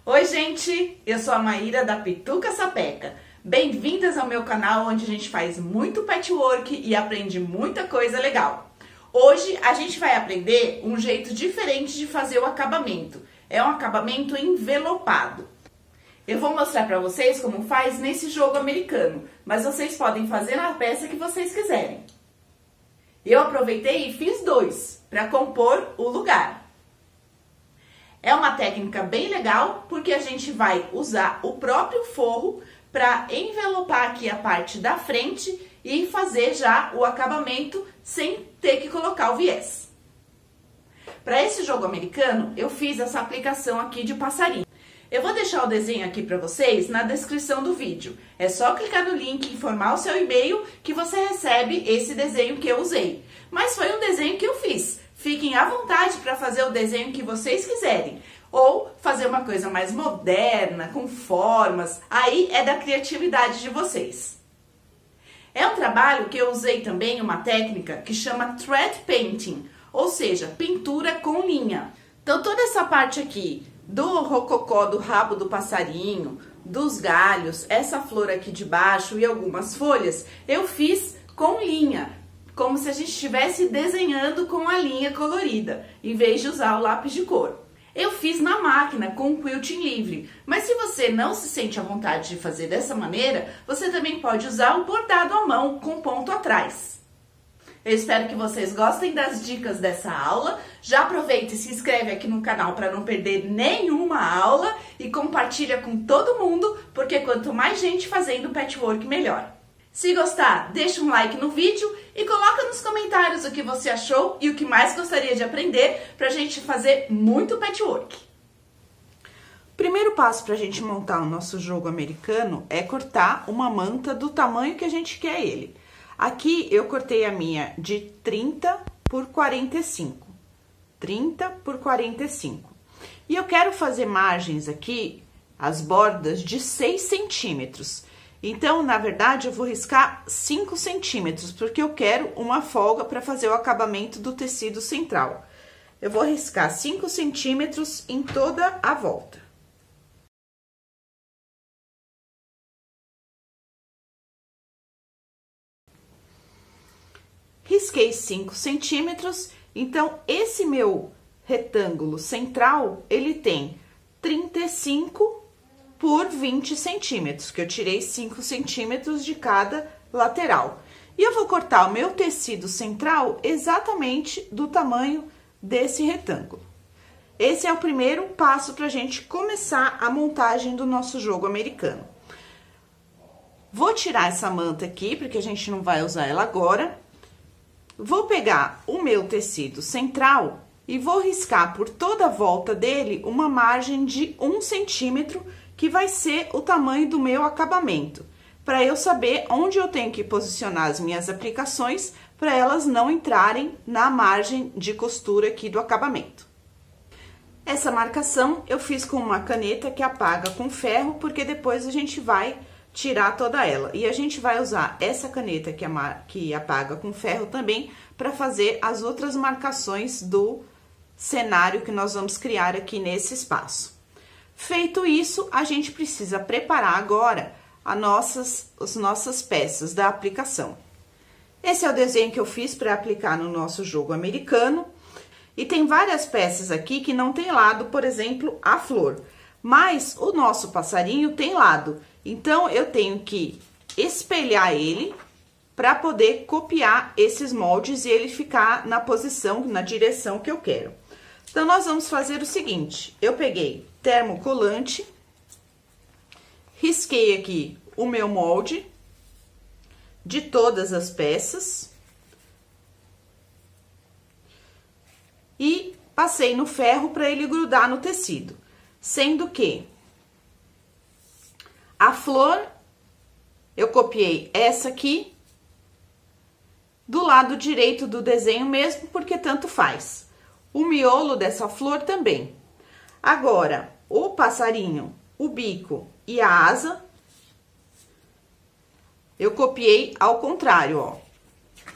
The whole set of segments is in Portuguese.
Oi, gente! Eu sou a Maíra da Pituca Sapeca. Bem-vindas ao meu canal, onde a gente faz muito patchwork e aprende muita coisa legal. Hoje a gente vai aprender um jeito diferente de fazer o acabamento. É um acabamento envelopado. Eu vou mostrar para vocês como faz nesse jogo americano, mas vocês podem fazer na peça que vocês quiserem. Eu aproveitei e fiz dois para compor o lugar. É uma técnica bem legal porque a gente vai usar o próprio forro para envelopar aqui a parte da frente e fazer já o acabamento sem ter que colocar o viés. Para esse jogo americano, eu fiz essa aplicação aqui de passarinho. Eu vou deixar o desenho aqui para vocês na descrição do vídeo. É só clicar no link e informar o seu e-mail que você recebe esse desenho que eu usei. Mas foi um desenho que eu fiz. Fiquem à vontade para fazer o desenho que vocês quiserem. Ou fazer uma coisa mais moderna, com formas. Aí é da criatividade de vocês. É um trabalho que eu usei também uma técnica que chama thread painting. Ou seja, pintura com linha. Então toda essa parte aqui do rococó, do rabo do passarinho, dos galhos, essa flor aqui de baixo e algumas folhas, eu fiz com linha, como se a gente estivesse desenhando com a linha colorida, em vez de usar o lápis de cor. Eu fiz na máquina com o quilting livre, mas se você não se sente à vontade de fazer dessa maneira, você também pode usar o bordado à mão com ponto atrás. Eu espero que vocês gostem das dicas dessa aula. Já aproveita e se inscreve aqui no canal para não perder nenhuma aula e compartilha com todo mundo, porque quanto mais gente fazendo patchwork, melhor. Se gostar, deixa um like no vídeo e coloca nos comentários o que você achou e o que mais gostaria de aprender para a gente fazer muito patchwork. O primeiro passo para a gente montar o nosso jogo americano é cortar uma manta do tamanho que a gente quer ele. Aqui eu cortei a minha de 30 por 45. 30 por 45. E eu quero fazer margens aqui, as bordas, de 6 centímetros. Então, na verdade, eu vou riscar 5 centímetros, porque eu quero uma folga para fazer o acabamento do tecido central. Eu vou riscar 5 centímetros em toda a volta. Risquei 5 centímetros, então esse meu retângulo central, ele tem 35 por 20 centímetros, que eu tirei 5 centímetros de cada lateral. E eu vou cortar o meu tecido central exatamente do tamanho desse retângulo. Esse é o primeiro passo para a gente começar a montagem do nosso jogo americano. Vou tirar essa manta aqui, porque a gente não vai usar ela agora. Vou pegar o meu tecido central e vou riscar por toda a volta dele uma margem de 1 centímetro, que vai ser o tamanho do meu acabamento, para eu saber onde eu tenho que posicionar as minhas aplicações, para elas não entrarem na margem de costura aqui do acabamento. Essa marcação eu fiz com uma caneta que apaga com ferro, porque depois a gente vai tirar toda ela. E a gente vai usar essa caneta que apaga com ferro também para fazer as outras marcações do cenário que nós vamos criar aqui nesse espaço. Feito isso, a gente precisa preparar agora as nossas peças da aplicação. Esse é o desenho que eu fiz para aplicar no nosso jogo americano. E tem várias peças aqui que não tem lado, por exemplo, a flor. Mas o nosso passarinho tem lado. Então, eu tenho que espelhar ele para poder copiar esses moldes e ele ficar na posição, na direção que eu quero. Então, nós vamos fazer o seguinte, eu peguei termocolante, risquei aqui o meu molde de todas as peças e passei no ferro para ele grudar no tecido, sendo que a flor, eu copiei essa aqui do lado direito do desenho mesmo, porque tanto faz. O miolo dessa flor também. Agora, o passarinho, o bico e a asa, eu copiei ao contrário, ó.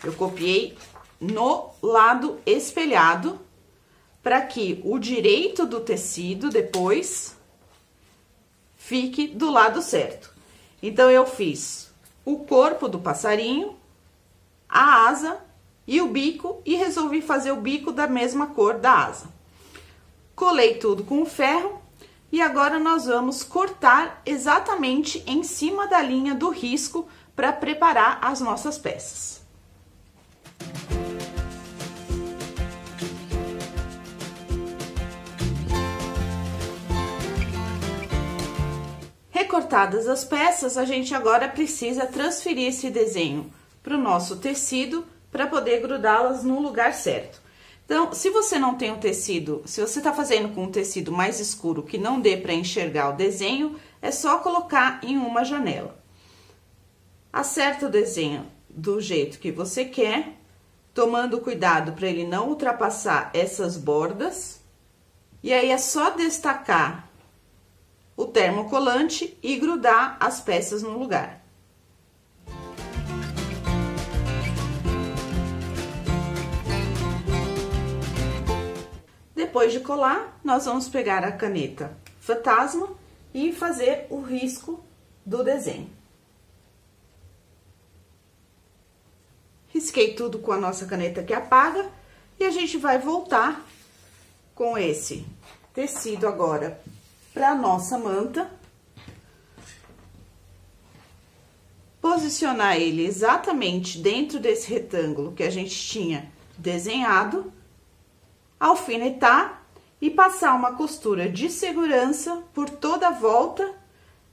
Eu copiei no lado espelhado, para que o direito do tecido depois fique do lado certo. Então, eu fiz o corpo do passarinho, a asa e o bico e resolvi fazer o bico da mesma cor da asa. Colei tudo com o ferro e agora nós vamos cortar exatamente em cima da linha do risco para preparar as nossas peças. Recortadas as peças, a gente agora precisa transferir esse desenho para o nosso tecido para poder grudá-las no lugar certo. Então, se você não tem um tecido, se você está fazendo com um tecido mais escuro que não dê para enxergar o desenho, é só colocar em uma janela. Acerta o desenho do jeito que você quer, tomando cuidado para ele não ultrapassar essas bordas. E aí é só destacar o termocolante e grudar as peças no lugar. Depois de colar, nós vamos pegar a caneta fantasma e fazer o risco do desenho. Risquei tudo com a nossa caneta que apaga e a gente vai voltar com esse tecido agora para a nossa manta. Posicionar ele exatamente dentro desse retângulo que a gente tinha desenhado, alfinetar e passar uma costura de segurança por toda a volta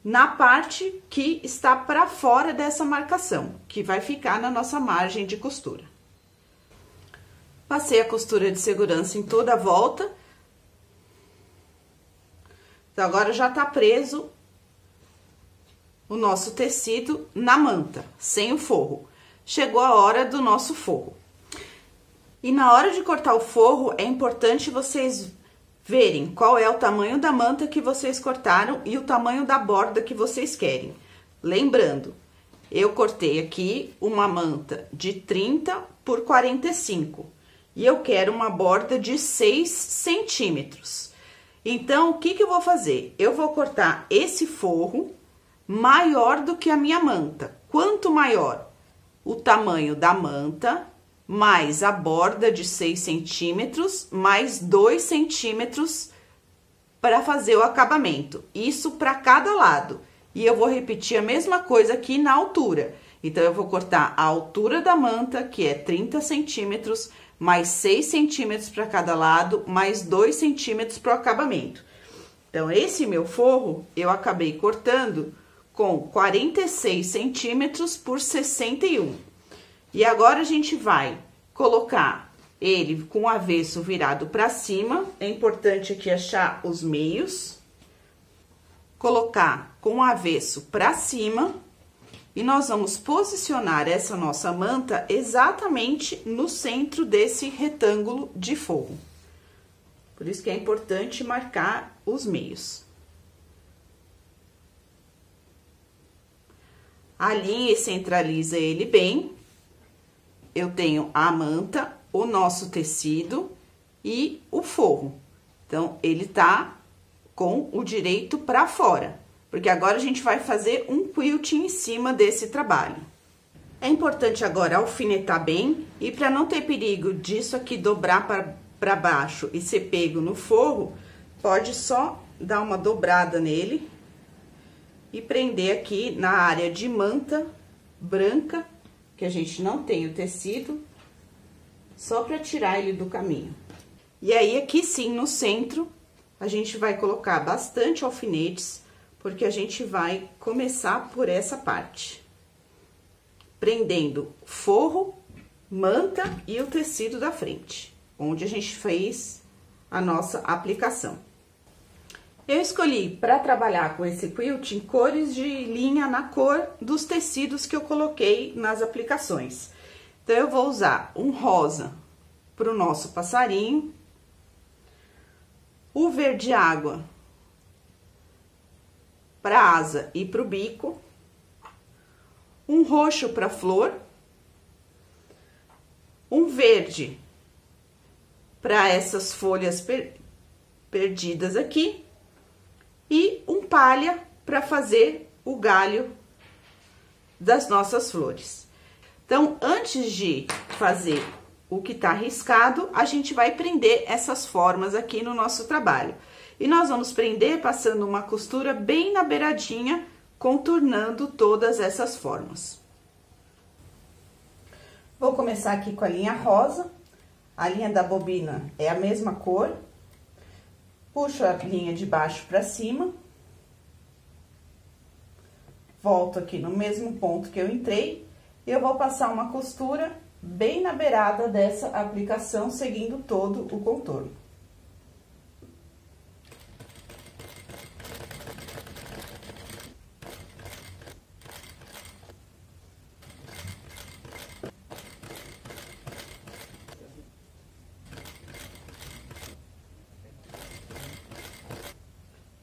na parte que está para fora dessa marcação, que vai ficar na nossa margem de costura. Passei a costura de segurança em toda a volta. Então, agora já tá preso o nosso tecido na manta, sem o forro. Chegou a hora do nosso forro. E na hora de cortar o forro, é importante vocês verem qual é o tamanho da manta que vocês cortaram e o tamanho da borda que vocês querem. Lembrando, eu cortei aqui uma manta de 30 por 45 e eu quero uma borda de 6 centímetros. Então, o que eu vou fazer? Eu vou cortar esse forro maior do que a minha manta. Quanto maior o tamanho da manta, mais a borda de 6 centímetros, mais 2 centímetros para fazer o acabamento. Isso para cada lado. E eu vou repetir a mesma coisa aqui na altura. Então, eu vou cortar a altura da manta, que é 30 centímetros, mais 6 centímetros para cada lado, mais 2 centímetros para o acabamento. Então, esse meu forro, eu acabei cortando com 46 centímetros por 61. E agora, a gente vai colocar ele com o avesso virado para cima. É importante aqui achar os meios. Colocar com o avesso para cima. E nós vamos posicionar essa nossa manta exatamente no centro desse retângulo de forro. Por isso que é importante marcar os meios. Alinhe e centraliza ele bem. Eu tenho a manta, o nosso tecido e o forro. Então, ele tá com o direito para fora, porque agora a gente vai fazer um quilt em cima desse trabalho. É importante agora alfinetar bem e para não ter perigo disso aqui dobrar para baixo e ser pego no forro, pode só dar uma dobrada nele e prender aqui na área de manta branca, que a gente não tem o tecido, só para tirar ele do caminho. E aí, aqui sim, no centro, a gente vai colocar bastante alfinetes, porque a gente vai começar por essa parte. Prendendo forro, manta e o tecido da frente, onde a gente fez a nossa aplicação. Eu escolhi para trabalhar com esse quilt em cores de linha na cor dos tecidos que eu coloquei nas aplicações. Então, eu vou usar um rosa para o nosso passarinho, o verde água para a asa e para o bico, um roxo para a flor, um verde para essas folhas perdidas aqui, e um palha para fazer o galho das nossas flores. Então, antes de fazer o que tá riscado, a gente vai prender essas formas aqui no nosso trabalho. E nós vamos prender passando uma costura bem na beiradinha, contornando todas essas formas. Vou começar aqui com a linha rosa. A linha da bobina é a mesma cor. Puxo a linha de baixo para cima. Volto aqui no mesmo ponto que eu entrei. E eu vou passar uma costura bem na beirada dessa aplicação, seguindo todo o contorno.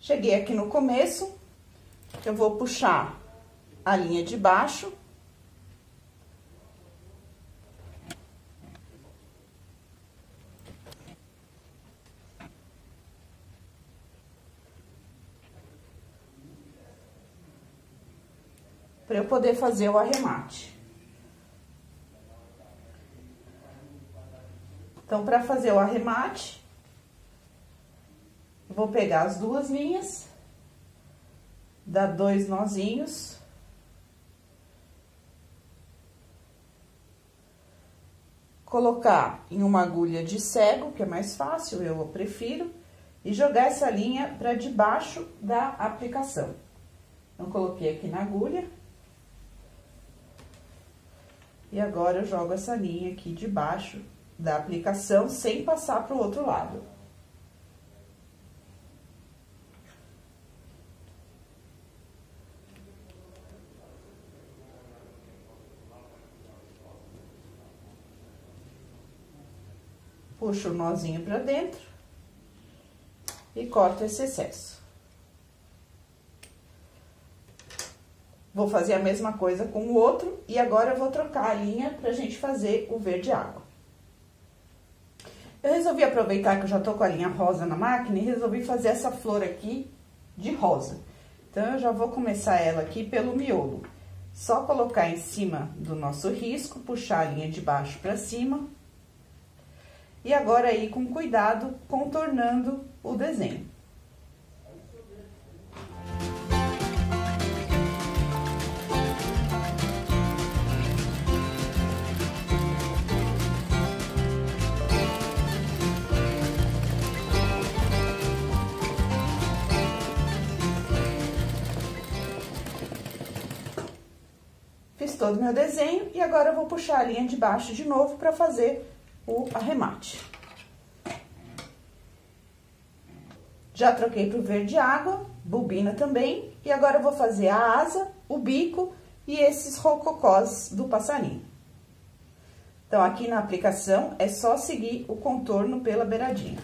Cheguei aqui no começo, eu vou puxar a linha de baixo. Para eu poder fazer o arremate. Então, para fazer o arremate, eu vou pegar as duas linhas, dar 2 nozinhos. Colocar em uma agulha de cego, que é mais fácil, eu prefiro, e jogar essa linha para debaixo da aplicação. Então, coloquei aqui na agulha. E agora, eu jogo essa linha aqui debaixo da aplicação, sem passar para o outro lado. Puxo o nozinho pra dentro e corto esse excesso. Vou fazer a mesma coisa com o outro e agora eu vou trocar a linha pra gente fazer o verde água. Eu resolvi aproveitar que eu já tô com a linha rosa na máquina e resolvi fazer essa flor aqui de rosa. Então, eu já vou começar ela aqui pelo miolo. Só colocar em cima do nosso risco, puxar a linha de baixo pra cima. E agora aí, com cuidado, contornando o desenho. Fiz todo o meu desenho e agora eu vou puxar a linha de baixo de novo para fazer o arremate. Já troquei pro verde água, bobina também, e agora eu vou fazer a asa, o bico e esses rococós do passarinho. Então, aqui na aplicação, é só seguir o contorno pela beiradinha.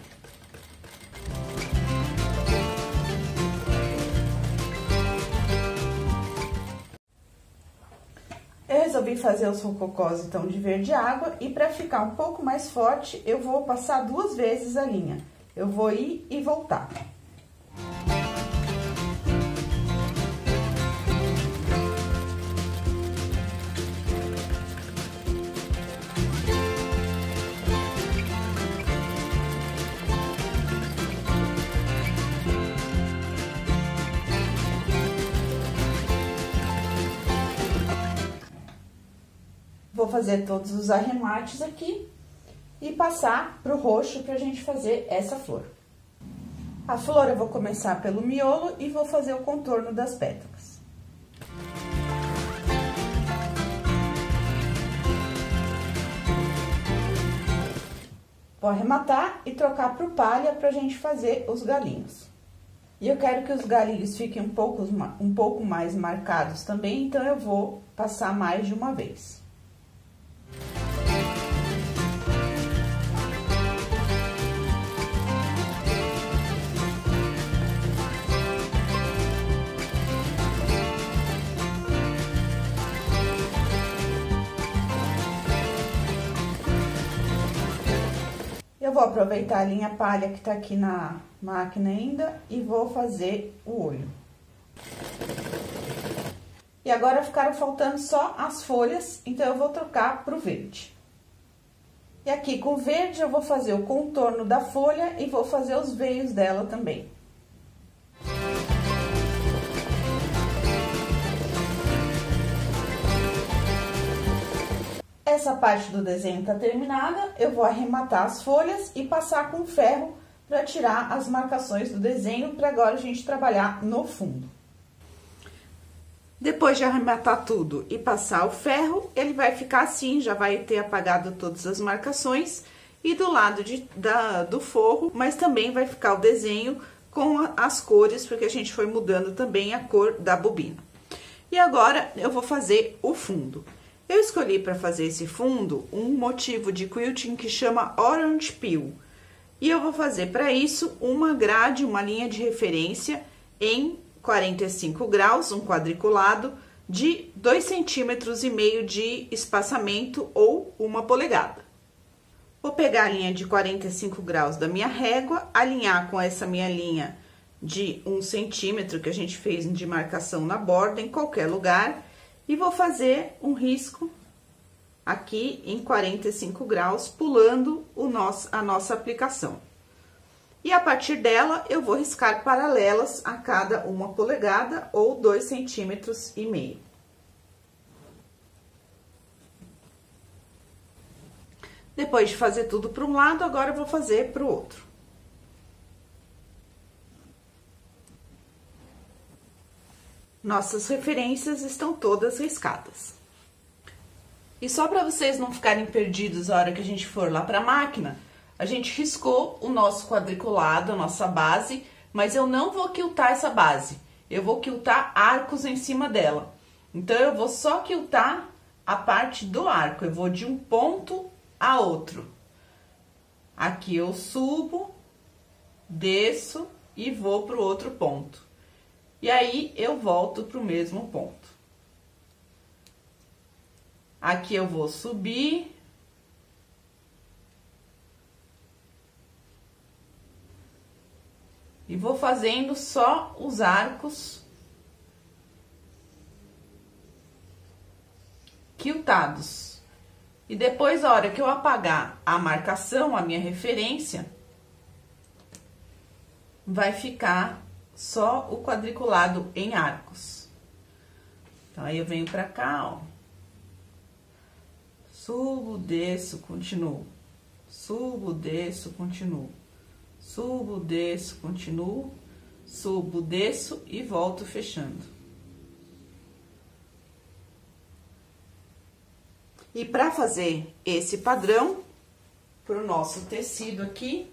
Eu resolvi fazer os rococós, então, de verde água, e para ficar um pouco mais forte, eu vou passar 2 vezes a linha. Eu vou ir e voltar. Vou fazer todos os arremates aqui e passar pro roxo pra gente fazer essa flor. A flor eu vou começar pelo miolo e vou fazer o contorno das pétalas. Vou arrematar e trocar pro palha pra gente fazer os galinhos. E eu quero que os galinhos fiquem um pouco mais marcados também, então eu vou passar mais de uma vez. Eu vou aproveitar a linha palha que tá aqui na máquina ainda e vou fazer o olho. E agora ficaram faltando só as folhas, então eu vou trocar para o verde. E aqui com o verde eu vou fazer o contorno da folha e vou fazer os veios dela também. Essa parte do desenho tá terminada, eu vou arrematar as folhas e passar com ferro para tirar as marcações do desenho, para agora a gente trabalhar no fundo. Depois de arrematar tudo e passar o ferro, ele vai ficar assim, já vai ter apagado todas as marcações e do lado do forro, mas também vai ficar o desenho com as cores, porque a gente foi mudando também a cor da bobina. E agora eu vou fazer o fundo. Eu escolhi para fazer esse fundo um motivo de quilting que chama Orange Peel. E eu vou fazer para isso uma grade, uma linha de referência em 45 graus, um quadriculado de 2,5 cm de espaçamento ou 1 polegada. Vou pegar a linha de 45 graus da minha régua, alinhar com essa minha linha de 1 centímetro que a gente fez de marcação na borda, em qualquer lugar, e vou fazer um risco aqui em 45 graus, pulando a nossa aplicação. E a partir dela, eu vou riscar paralelas a cada 1 polegada ou 2,5 centímetros. Depois de fazer tudo para um lado, agora eu vou fazer para o outro. Nossas referências estão todas riscadas. E só para vocês não ficarem perdidos a hora que a gente for lá para a máquina, a gente riscou o nosso quadriculado, a nossa base, mas eu não vou quiltar essa base. Eu vou quiltar arcos em cima dela. Então, eu vou só quiltar a parte do arco. Eu vou de um ponto a outro. Aqui eu subo, desço e vou para o outro ponto. E aí, eu volto para o mesmo ponto. Aqui eu vou subir. E vou fazendo só os arcos quiltados. E depois, a hora que eu apagar a marcação, a minha referência, vai ficar só o quadriculado em arcos. Então, aí eu venho pra cá, ó. Subo, desço, continuo. Subo, desço, continuo. Subo, desço, continuo, subo, desço e volto fechando. E para fazer esse padrão, pro nosso tecido aqui,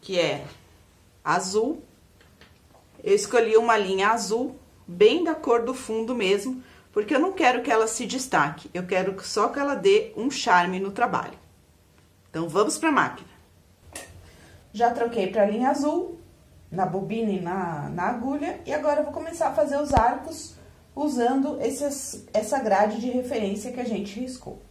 que é azul, eu escolhi uma linha azul, bem da cor do fundo mesmo, porque eu não quero que ela se destaque, eu quero só que ela dê um charme no trabalho. Então, vamos para a máquina. Já troquei para a linha azul, na bobina e na agulha, e agora eu vou começar a fazer os arcos usando essa grade de referência que a gente riscou.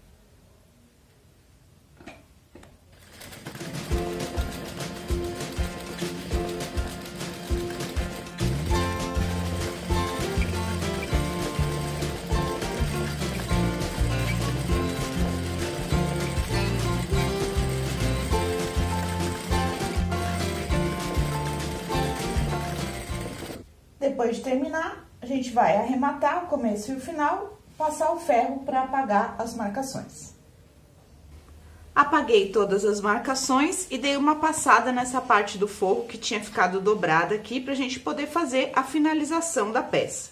Depois de terminar, a gente vai arrematar o começo e o final, passar o ferro para apagar as marcações. Apaguei todas as marcações e dei uma passada nessa parte do forro que tinha ficado dobrada aqui, pra gente poder fazer a finalização da peça.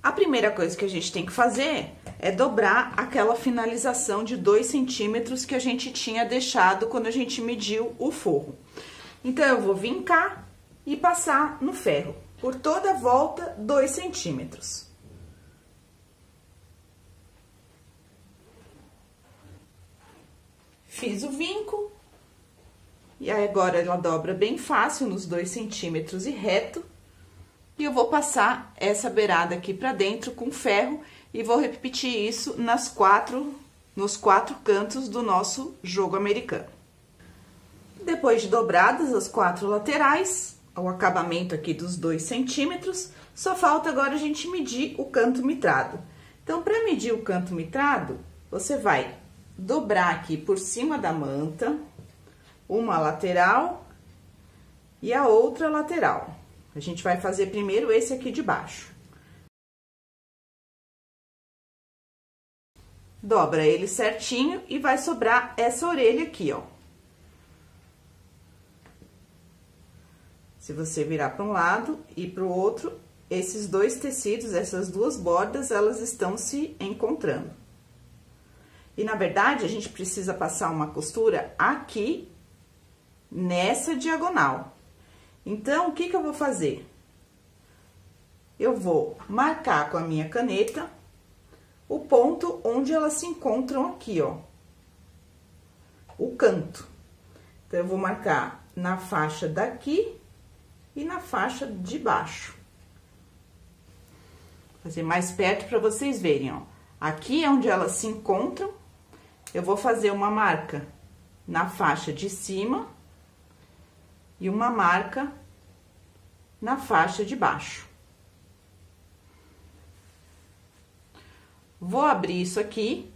A primeira coisa que a gente tem que fazer é dobrar aquela finalização de 2 centímetros que a gente tinha deixado quando a gente mediu o forro. Então, eu vou vincar e passar no ferro, por toda a volta, 2 centímetros. Fiz o vinco, e aí agora ela dobra bem fácil nos 2 centímetros e reto, e eu vou passar essa beirada aqui pra dentro com ferro, e vou repetir isso nos 4 cantos do nosso jogo americano. Depois de dobradas as 4 laterais, o acabamento aqui dos 2 centímetros, só falta agora a gente medir o canto mitrado. Então, para medir o canto mitrado, você vai dobrar aqui por cima da manta, uma lateral e a outra lateral. A gente vai fazer primeiro esse aqui de baixo. Dobra ele certinho e vai sobrar essa orelha aqui, ó. Se você virar para um lado e para o outro, esses 2 tecidos, essas 2 bordas, elas estão se encontrando. E, na verdade, a gente precisa passar uma costura aqui, nessa diagonal. Então, o que que eu vou fazer? Eu vou marcar com a minha caneta o ponto onde elas se encontram aqui, ó. O canto. Então, eu vou marcar na faixa daqui e na faixa de baixo. Vou fazer mais perto para vocês verem, ó. Aqui é onde elas se encontram, eu vou fazer uma marca na faixa de cima e uma marca na faixa de baixo. Vou abrir isso aqui.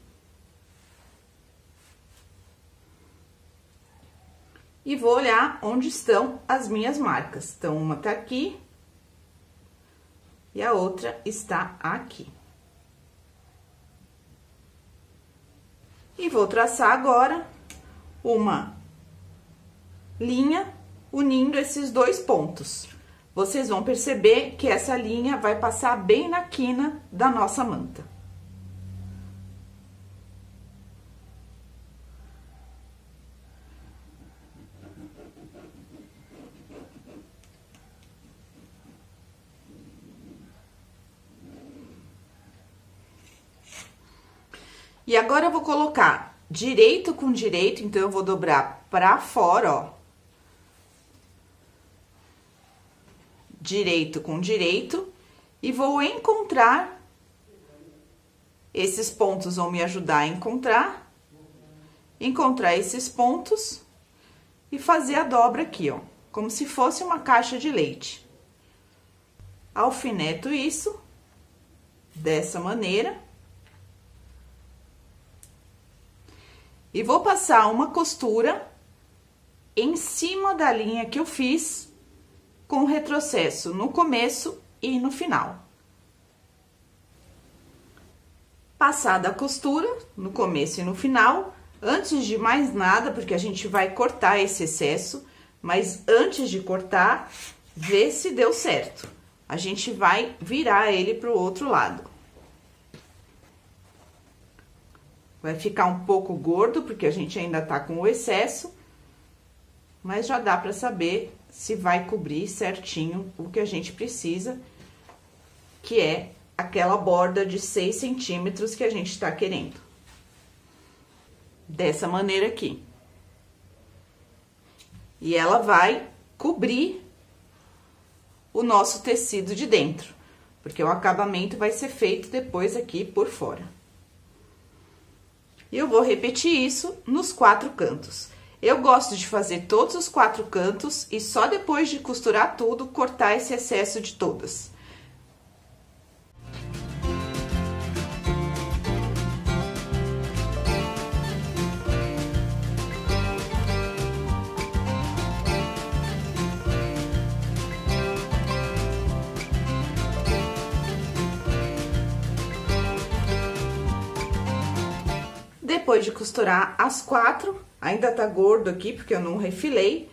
E vou olhar onde estão as minhas marcas. Então, uma tá aqui e a outra está aqui. E vou traçar agora uma linha unindo esses 2 pontos. Vocês vão perceber que essa linha vai passar bem na quina da nossa manta. E agora, eu vou colocar direito com direito, então, eu vou dobrar pra fora, ó. Direito com direito, e vou encontrar, esses pontos vão me ajudar a encontrar esses pontos e fazer a dobra aqui, ó, como se fosse uma caixa de leite. Alfineto isso, dessa maneira. E vou passar uma costura em cima da linha que eu fiz com retrocesso no começo e no final. Passada a costura no começo e no final, antes de mais nada, porque a gente vai cortar esse excesso, mas antes de cortar, ver se deu certo. A gente vai virar ele para o outro lado. Vai ficar um pouco gordo, porque a gente ainda tá com o excesso, mas já dá pra saber se vai cobrir certinho o que a gente precisa, que é aquela borda de 6 centímetros que a gente tá querendo. Dessa maneira aqui. E ela vai cobrir o nosso tecido de dentro, porque o acabamento vai ser feito depois aqui por fora. E eu vou repetir isso nos 4 cantos. Eu gosto de fazer todos os 4 cantos e só depois de costurar tudo, cortar esse excesso de todas. Depois de costurar as 4, ainda tá gordo aqui, porque eu não refilei.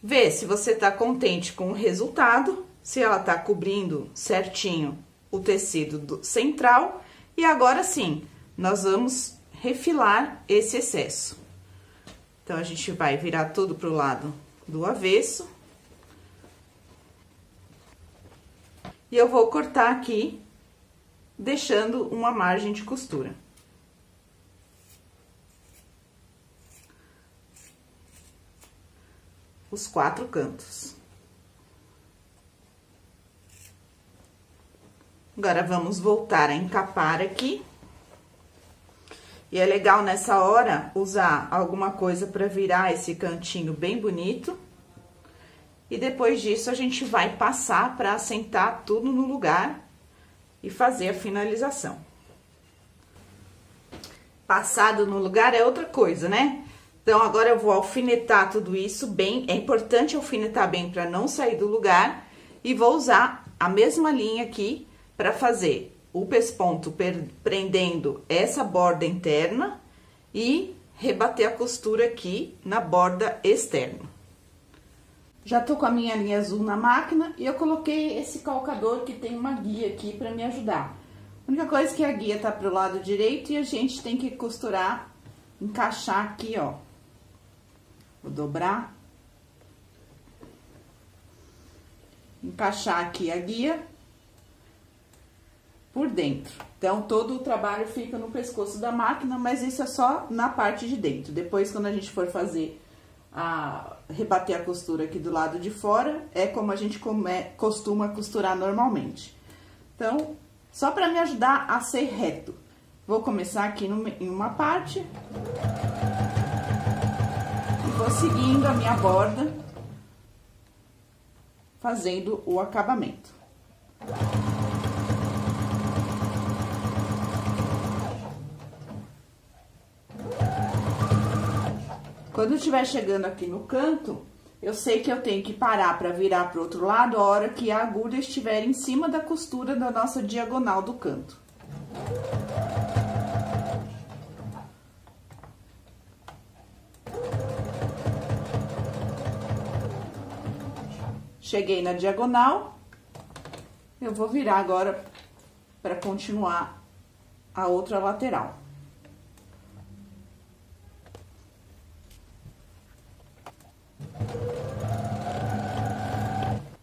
Vê se você tá contente com o resultado, se ela tá cobrindo certinho o tecido central. E agora sim, nós vamos refilar esse excesso. Então, a gente vai virar tudo pro lado do avesso. E eu vou cortar aqui, deixando uma margem de costura. Os 4 cantos. Agora, vamos voltar a encapar aqui. E é legal, nessa hora, usar alguma coisa para virar esse cantinho bem bonito. E depois disso, a gente vai passar para assentar tudo no lugar e fazer a finalização. Passado no lugar é outra coisa, né? Então, agora eu vou alfinetar tudo isso bem. É importante alfinetar bem para não sair do lugar. E vou usar a mesma linha aqui para fazer o pesponto prendendo essa borda interna e rebater a costura aqui na borda externa. Já tô com a minha linha azul na máquina e eu coloquei esse calcador que tem uma guia aqui para me ajudar. A única coisa é que a guia tá pro lado direito e a gente tem que costurar, encaixar aqui, ó. Vou dobrar. Encaixar aqui a guia por dentro. Então, todo o trabalho fica no pescoço da máquina, mas isso é só na parte de dentro. Depois, quando a gente for fazer rebater a costura aqui do lado de fora, é como a gente costuma costurar normalmente. Então, só para me ajudar a ser reto, vou começar aqui em uma parte e vou seguindo a minha borda, fazendo o acabamento. Quando eu estiver chegando aqui no canto, eu sei que eu tenho que parar para virar para o outro lado a hora que a agulha estiver em cima da costura da nossa diagonal do canto. Cheguei na diagonal, eu vou virar agora para continuar a outra lateral.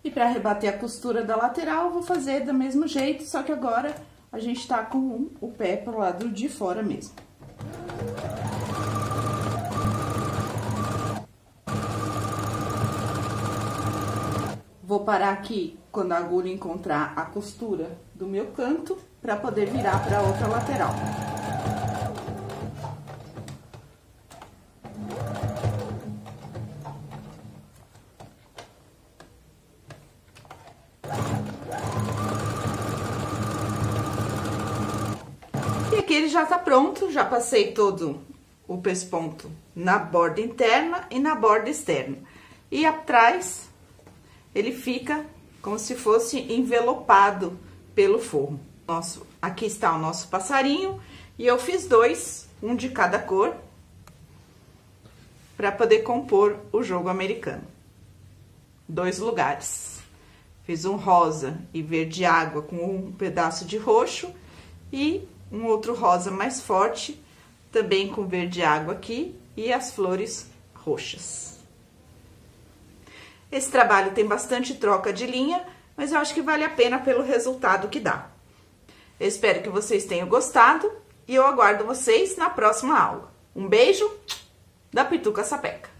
E para rebater a costura da lateral, eu vou fazer do mesmo jeito, só que agora a gente tá com o pé pro lado de fora mesmo. Vou parar aqui quando a agulha encontrar a costura do meu canto, para poder virar para outra lateral. E aqui ele já tá pronto, já passei todo o pesponto na borda interna e na borda externa. E atrás, ele fica como se fosse envelopado pelo forro. Aqui está o nosso passarinho, e eu fiz dois, um de cada cor, para poder compor o jogo americano. 2 lugares. Fiz um rosa e verde água com um pedaço de roxo e um outro rosa mais forte, também com verde água aqui e as flores roxas. Esse trabalho tem bastante troca de linha, mas eu acho que vale a pena pelo resultado que dá. Eu espero que vocês tenham gostado e eu aguardo vocês na próxima aula. Um beijo da Pituca Sapeca!